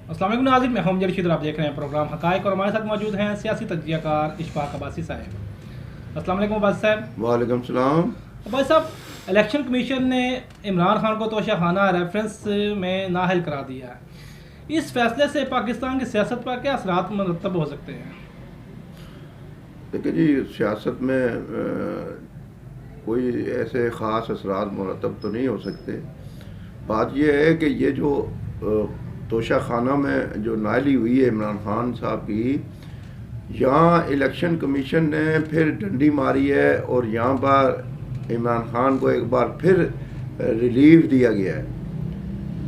अस्सलाम वालेकुम नाज़रीन, मैं हूं जरशीद और आप देख रहे हैं प्रोग्राम हक़ाइक़ और हमारे साथ मौजूद हैं सियासी तज्ज़ियाकार इशफाक अब्बासी साहब। अस्सलाम वालेकुम अब्बासी साहब। वालेकुम सलाम। अब्बासी साहब, इलेक्शन कमीशन ने इमरान खान को तोशाखाना रेफरेंस में नाअहल करार दिया है। इस फैसले से पाकिस्तान की सियासत पर क्या असरात मुरतब हो सकते हैं? देखिए जी, सियासत में कोई ऐसे ख़ास असरात मुरतब तो नहीं हो सकते। बात यह है कि ये जो तोशा खाना में जो नाअहली हुई है इमरान खान साहब की, यहाँ इलेक्शन कमीशन ने फिर डंडी मारी है और यहाँ पर इमरान खान को एक बार फिर रिलीफ दिया गया है।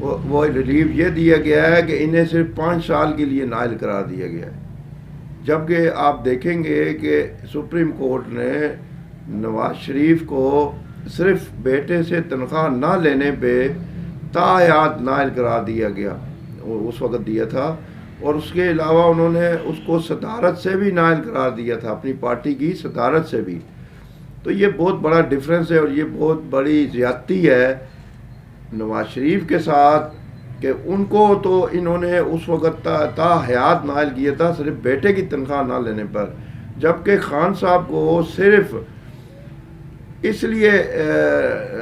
वो रिलीफ ये दिया गया है कि इन्हें सिर्फ 5 साल के लिए नाअहल करार दिया गया है। जबकि आप देखेंगे कि सुप्रीम कोर्ट ने नवाज शरीफ को सिर्फ बेटे से तनख्वाह ना लेने पे तायात नाअहल करार दिया गया, उस वक़्त दिया था, और उसके अलावा उन्होंने उसको सदारत से भी नाअहल करार दिया था, अपनी पार्टी की सदारत से भी। तो ये बहुत बड़ा डिफरेंस है और ये बहुत बड़ी ज़्यादती है नवाज शरीफ के साथ कि उनको तो इन्होंने उस वक़्त ता हयात नाअहल किया था सिर्फ बेटे की तनख्वाह ना लेने पर, जबकि खान साहब को सिर्फ इसलिए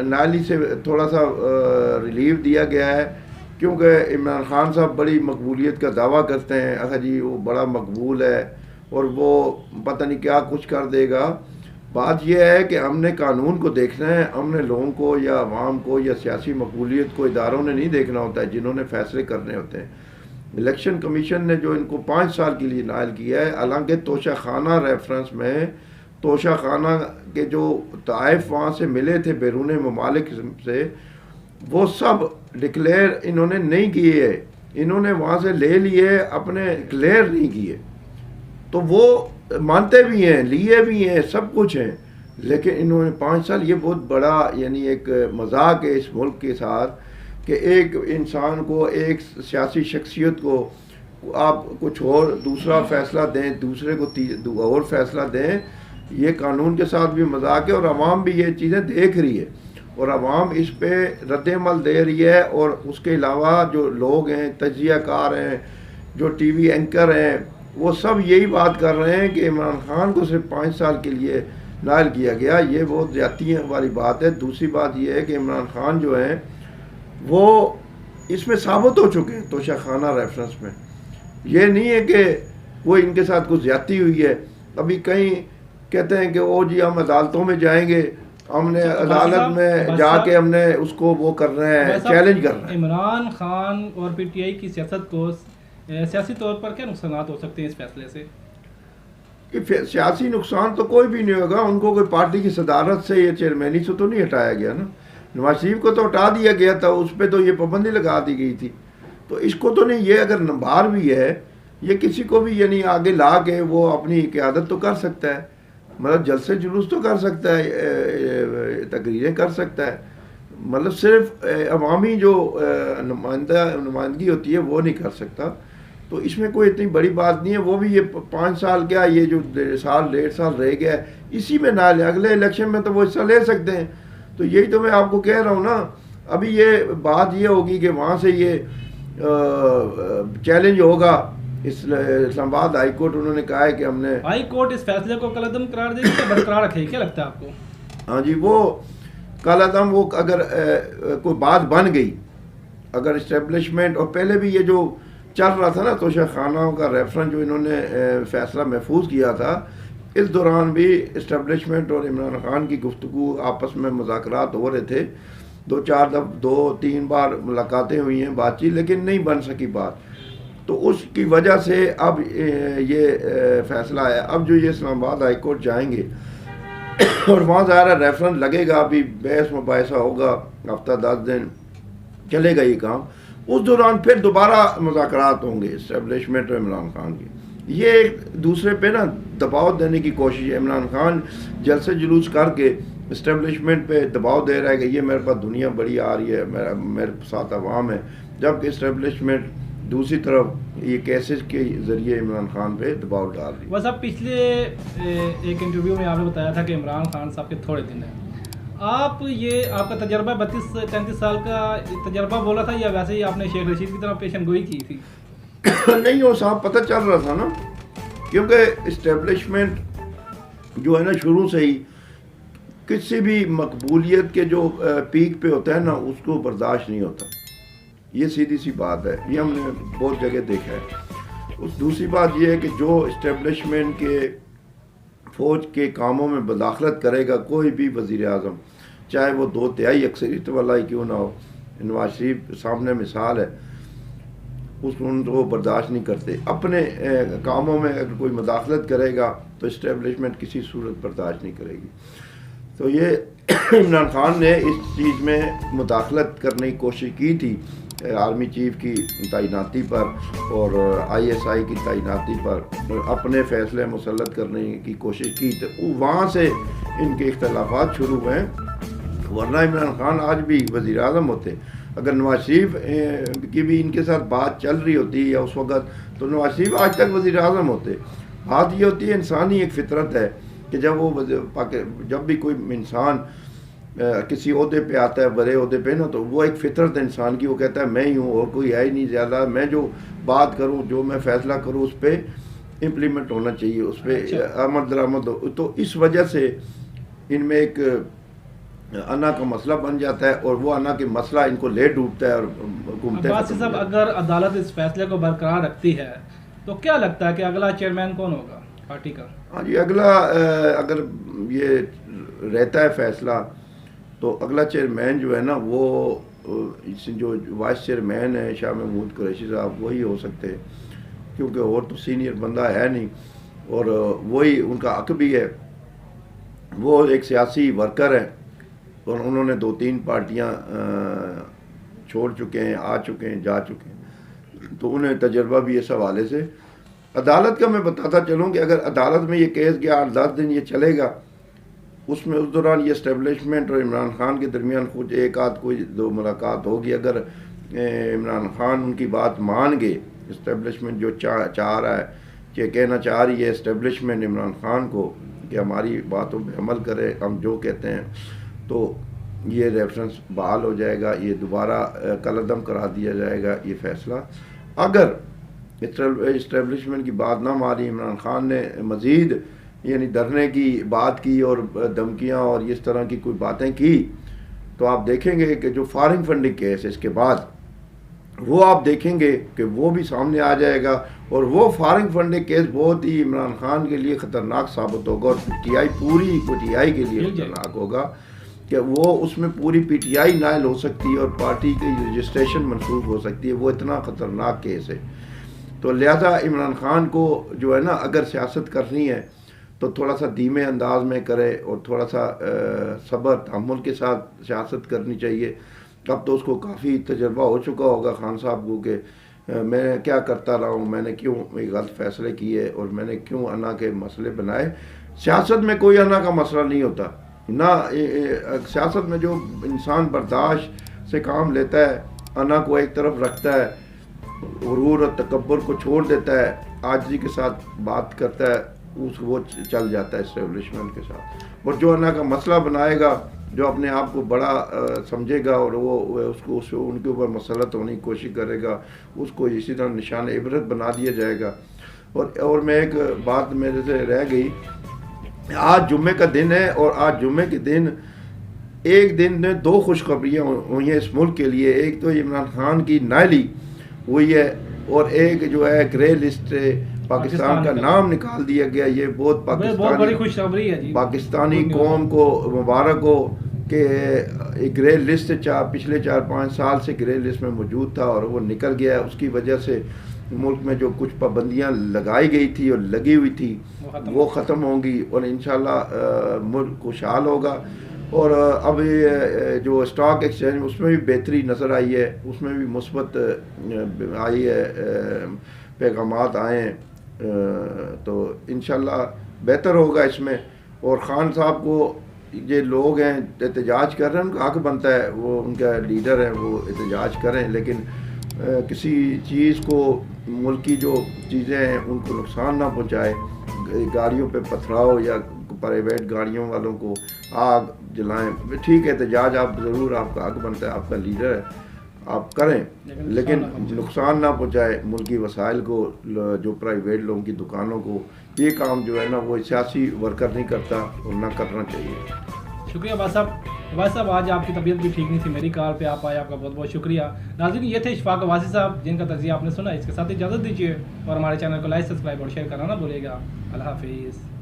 नाअहली से थोड़ा सा रिलीफ दिया गया है क्योंकि इमरान खान साहब बड़ी मकबूलियत का दावा करते हैं, अच्छा जी वो बड़ा मकबूल है और वो पता नहीं क्या कुछ कर देगा। बात यह है कि हमने कानून को देखना है, हमने लोगों को या अवाम को या सियासी मकबूलियत को इदारों ने नहीं देखना होता है जिन्होंने फैसले करने होते हैं। इलेक्शन कमीशन ने जो इनको 5 साल के लिए नाअहल किया है, हालांकि तोशाखाना रेफरेंस में तोशाखाना के जो ताइफ वहाँ से मिले थे बैरून ममालिक से, वो सब डिक्लेयर इन्होंने नहीं किए, इन्होंने वहाँ से ले लिए, अपने डिक्लेयर नहीं किए। तो वो मानते भी हैं, लिए भी हैं, सब कुछ हैं, लेकिन इन्होंने 5 साल, ये बहुत बड़ा यानी एक मजाक है इस मुल्क के साथ कि एक इंसान को, एक सियासी शख्सियत को आप कुछ और दूसरा फ़ैसला दें, दूसरे को और फैसला दें। ये कानून के साथ भी मजाक है और अवाम भी ये चीज़ें देख रही है और अवाम इस पे रद्द-ए-अमल दे रही है। और उसके अलावा जो लोग हैं, तज्ज़ियाकार हैं, जो टीवी एंकर हैं, वो सब यही बात कर रहे हैं कि इमरान खान को सिर्फ 5 साल के लिए नाअहल किया गया। ये बहुत ज़्यादती वाली बात है। दूसरी बात ये है कि इमरान खान जो हैं वो इसमें साबित हो चुके हैं तोशाखाना रेफरेंस में। ये नहीं है कि वो इनके साथ कुछ ज़्यादती हुई है। अभी कहीं कहते हैं कि ओ जी हम अदालतों में जाएंगे, हमने अदालत में जाके हमने उसको वो कर रहे हैं, चैलेंज कर रहे हैं। इमरान खान और पीटीआई की सियासत को सियासी तौर पर क्या नुकसान हो सकते हैं इस फैसले से? कि सियासी नुकसान तो कोई भी नहीं होगा, उनको कोई पार्टी की सदारत से या चेयरमैनी से तो नहीं हटाया गया ना। नवाज शरीफ को तो हटा दिया गया था, उस पर तो ये पाबंदी लगा दी गई थी, तो इसको तो नहीं। ये अगर नंबर भी है, ये किसी को भी यानी आगे ला के वो अपनी क़यादत तो कर सकता है, मतलब जलसे जुलूस तो कर सकता है, तकरीरें कर सकता है, मतलब सिर्फ अवामी जो नुमाइंदगी होती है वो नहीं कर सकता। तो इसमें कोई इतनी बड़ी बात नहीं है। वो भी ये 5 साल क्या, ये जो 1.5 साल रह गया है, इसी में ना ले, अगले इलेक्शन में तो वो हिस्सा ले सकते हैं। तो यही तो मैं आपको कह रहा हूँ ना। अभी ये बात ये होगी कि वहाँ से ये चैलेंज होगा इस्लामाबाद हाई कोर्ट, उन्होंने कहा है कि हमने हाई कोर्ट इस फैसले को कलअदम करार देगी या बरकरार रखेगी, क्या लगता है आपको? हाँ जी, वो कलअदम, वो अगर कोई बात बन गई, अगर इस्टेब्लिशमेंट, और पहले भी ये जो चल रहा था ना तोशाखाना का रेफरेंस जो इन्होंने फैसला महफूज किया था, इस दौरान भी इस्टेब्लिशमेंट और इमरान खान की गुफ्तगू, आपस में मुज़ाकरात हो रहे थे। 2-3 बार मुलाकातें हुई हैं, बातचीत, लेकिन नहीं बन सकी बात। तो उसकी वजह से अब ये फैसला आया। अब जो ये इस्लामाबाद हाई कोर्ट जाएंगे और वहाँ ज़ाहिर रेफरेंस लगेगा, अभी बहस मुबाहिसा होगा, हफ्ता 10 दिन चलेगा ये काम। उस दौरान फिर दोबारा मुज़ाकरात होंगे इस्टेब्लिशमेंट और इमरान खान की। ये एक दूसरे पे ना दबाव देने की कोशिश है। इमरान खान जलसे जुलूस करके इस्टेब्लिशमेंट पे दबाव दे रहा है कि ये मेरे पास दुनिया बड़ी आ रही है, मेरे साथ अवाम है, जबकि इस्टेब्लिशमेंट दूसरी तरफ ये केसेस के ज़रिए इमरान खान पे दबाव डाल रही है। बस अब पिछले एक इंटरव्यू में आपने बताया था कि इमरान खान साहब के थोड़े दिन हैं। आप ये आपका तजर्बा 32-33 साल का तजर्बा बोला था या वैसे ही आपने शेख रशीद की तरह पेशन गोई की थी? नहीं वो साहब पता चल रहा था ना, क्योंकि इस्टेब्लिशमेंट जो है ना शुरू से ही किसी भी मकबूलियत के जो पीक पे होता है ना उसको बर्दाश्त नहीं होता। ये सीधी सी बात है, ये हमने बहुत जगह देखा है। उस दूसरी बात ये है कि जो इस्टेब्लिशमेंट के फ़ौज के कामों में मुदाखलत करेगा कोई भी वज़ीर आज़म, चाहे वो 2/3 अक्सरियत वाला ही क्यों ना हो, नवाज शरीफ सामने मिसाल है, उनको बर्दाश्त नहीं करते। अपने कामों में अगर कोई मुदाखलत करेगा तो इस्टेब्लिशमेंट किसी सूरत बर्दाश्त नहीं करेगी। तो ये इमरान खान ने इस चीज़ में मुदाखलत करने की कोशिश की थी आर्मी चीफ की तैनाती पर और ISI की तैनाती पर, अपने फ़ैसले मुसल्लत करने की कोशिश की, तो वहाँ से इनके इख्तलाफात शुरू हुए हैं। वरना इमरान खान आज भी वज़ीर आज़म होते। अगर नवाज शरीफ की भी इनके साथ बात चल रही होती या उस वक़्त, तो नवाज शरीफ आज तक वज़ीर आज़म होते। बात ये होती है, इंसानी एक फितरत है कि जब भी कोई इंसान किसी ओहदे पे आता है, बड़े ओहदे पे ना, तो वो एक फितरत इंसान की, वो कहता है मैं ही हूँ और कोई है ही नहीं ज़्यादा, मैं जो बात करूँ, जो मैं फ़ैसला करूँ उस पर इम्प्लीमेंट होना चाहिए, उस पर आमद दरामद हो। तो इस वजह से इनमें एक अना का मसला बन जाता है और वो अना के मसला इनको ले डूबता है और घूमते हैं। अगर अदालत इस फैसले को बरकरार रखती है तो क्या लगता है कि अगला चेयरमैन कौन होगा पार्टी का? हाँ जी, अगला अगर ये रहता है फैसला तो अगला चेयरमैन जो है ना वो जो वाइस चेयरमैन है शाह महमूद कुरैशी साहब, वही हो सकते हैं, क्योंकि और तो सीनियर बंदा है नहीं और वही उनका हक भी है। वो एक सियासी वर्कर है और उन्होंने 2-3 पार्टियां छोड़ चुके हैं, आ चुके हैं, जा चुके हैं, तो उन्हें तजर्बा भी इस हवाले से। अदालत का मैं बताता चलूँ कि अगर अदालत में ये केस गया 8-10 दिन ये चलेगा, उसमें उस दौरान ये इस्टेब्लिशमेंट और इमरान खान के दरमियान कुछ एक आध कोई 2 मुलाकात होगी। अगर इमरान खान उनकी बात मान गए, इस्टेब्लिशमेंट जो चाह रहा है कि कहना चाह रही है इस्टेब्लिशमेंट इमरान खान को कि हमारी बातों पर अमल करे, हम जो कहते हैं, तो ये रेफरेंस बहाल हो जाएगा, ये दोबारा कलअदम करा दिया जाएगा ये फ़ैसला। अगर इस्टेब्लिशमेंट की बात ना मानी, इमरान खान ने मज़ीद यानी डरने की बात की और धमकियाँ और इस तरह की कोई बातें की, तो आप देखेंगे कि जो फॉरेन फंडिंग केस है इसके बाद वो आप देखेंगे कि वो भी सामने आ जाएगा और वो फॉरेन फंडिंग केस बहुत ही इमरान खान के लिए ख़तरनाक साबित होगा और पूरी PTI के लिए ख़तरनाक होगा कि वो उसमें पूरी PTI नाइल हो सकती है और पार्टी की रजिस्ट्रेशन मनसूख हो सकती है। वो इतना ख़तरनाक केस है। तो लिहाजा इमरान खान को जो है ना, अगर सियासत करनी है तो थोड़ा सा धीमे अंदाज में करे और थोड़ा सा सब्र तहम्मुल के साथ सियासत करनी चाहिए। अब तो उसको काफ़ी तजर्बा हो चुका होगा खान साहब को कि मैं क्या करता रहा हूँ, मैंने क्यों गलत फ़ैसले किए और मैंने क्यों अना के मसले बनाए। सियासत में कोई अना का मसला नहीं होता ना, सियासत में जो इंसान बर्दाश्त से काम लेता है, अना को एक तरफ रखता है, गुरूर और तकब्बुर को छोड़ देता है, आजिज़ी के साथ बात करता है, वो चल जाता है इस्टेब्लिशमेंट के साथ। और जो अना का मसला बनाएगा, जो अपने आप को बड़ा समझेगा और वो उसको उनके ऊपर मसलत होने की कोशिश करेगा, उसको इसी तरह निशान इबरत बना दिया जाएगा। और मैं एक बात मेरे से रह गई, आज जुम्मे का दिन है और आज जुम्मे के दिन एक दिन में 2 खुशखबरियाँ हुई हैं इस मुल्क के लिए। एक तो इमरान खान की नायली हुई है और एक जो है ग्रे लिस्ट पाकिस्तान का नाम निकाल दिया गया। ये बहुत बड़ी खुशखबरी है जी। पाकिस्तानी कौम को मुबारक हो कि एक ग्रे लिस्ट पिछले 4-5 साल से ग्रे लिस्ट में मौजूद था और वो निकल गया है। उसकी वजह से मुल्क में जो कुछ पाबंदियां लगाई गई थी और लगी हुई थी वो ख़त्म होंगी और इंशाल्लाह मुल्क खुशहाल होगा। और अब जो स्टॉक एक्सचेंज उसमें भी बेहतरी नज़र आई है, उसमें भी मुस्बत आई है, पैगामात आए हैं, तो इंशाल्लाह बेहतर होगा इसमें। और ख़ान साहब को ये लोग हैं एहतजाज कर रहे हैं, उनका हक बनता है, वो उनका लीडर है, वो एहतजाज करें, लेकिन किसी चीज़ को मुल्क की जो चीज़ें हैं उनको नुकसान ना पहुँचाए, गाड़ियों पे पथराव या प्राइवेट गाड़ियों वालों को आग जलाएं। ठीक है, एहतजाज आप ज़रूर, आपका हक बनता है, आपका लीडर है, आप करें, लेकिन नुकसान नुकसान ना पहुँचाए मुल्की वसाइल को, जो प्राइवेट लोगों की दुकानों को। ये काम जो है ना वो सियासी वर्कर नहीं करता और ना करना चाहिए। शुक्रिया भाई साहब, आज आपकी तबीयत भी ठीक नहीं थी, मेरी कॉल पे आप आए, आपका बहुत बहुत शुक्रिया। नाज़रीन, ये थे इशफाक वासी साहब जिनका तज़किया आपने सुना। इसके साथ इजाज़त दीजिए और हमारे चैनल को लाइक, सब्सक्राइब और शेयर करना ना भूलिएगा। अल्लाह हाफिज़।